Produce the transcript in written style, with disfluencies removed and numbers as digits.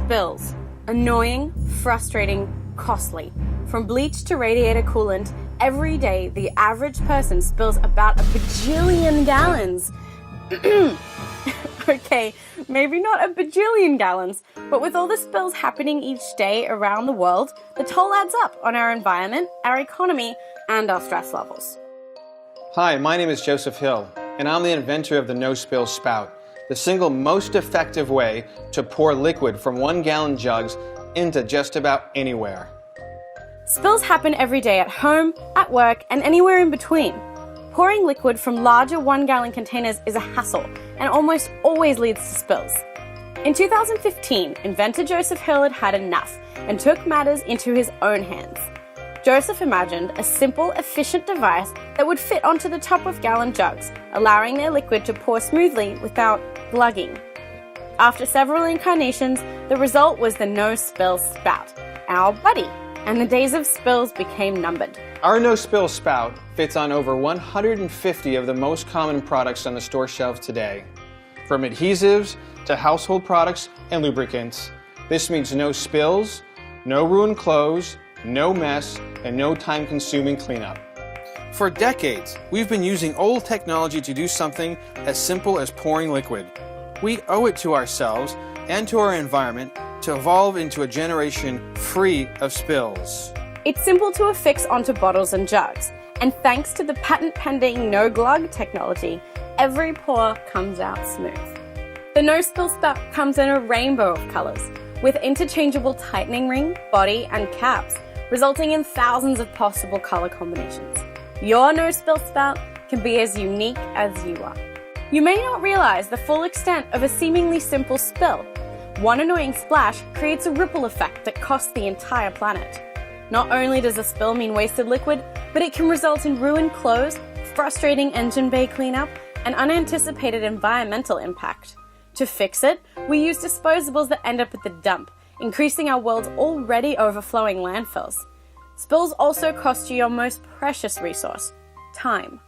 Spills. Annoying, frustrating, costly. From bleach to radiator coolant, every day the average person spills about a bajillion gallons. Okay, maybe not a bajillion gallons, but with all the spills happening each day around the world, the toll adds up on our environment, our economy, and our stress levels. Hi, my name is Joseph Hill, and I'm the inventor of the No-Spill Spout, the single most effective way to pour liquid from 1-gallon jugs into just about anywhere. Spills happen every day at home, at work, and anywhere in between. Pouring liquid from larger 1-gallon containers is a hassle and almost always leads to spills. In 2015, inventor Joseph Hill had had enough and took matters into his own hands. Joseph imagined a simple, efficient device that would fit onto the top of gallon jugs, allowing their liquid to pour smoothly without glugging. After several incarnations, the result was the No-Spill Spout, our buddy, and the days of spills became numbered. Our No-Spill Spout fits on over 150 of the most common products on the store shelves today. From adhesives to household products and lubricants, this means no spills, no ruined clothes, no mess, and no time-consuming cleanup. For decades, we've been using old technology to do something as simple as pouring liquid. We owe it to ourselves and to our environment to evolve into a generation free of spills. It's simple to affix onto bottles and jugs, and thanks to the patent-pending no-glug technology, every pour comes out smooth. The No-Spill Spout comes in a rainbow of colors, with interchangeable tightening ring, body, and caps, resulting in thousands of possible color combinations. Your No-Spill Spout can be as unique as you are. You may not realize the full extent of a seemingly simple spill. One annoying splash creates a ripple effect that costs the entire planet. Not only does a spill mean wasted liquid, but it can result in ruined clothes, frustrating engine bay cleanup, and unanticipated environmental impact. To fix it, we use disposables that end up at the dump, increasing our world's already overflowing landfills. Spills also cost you your most precious resource, time.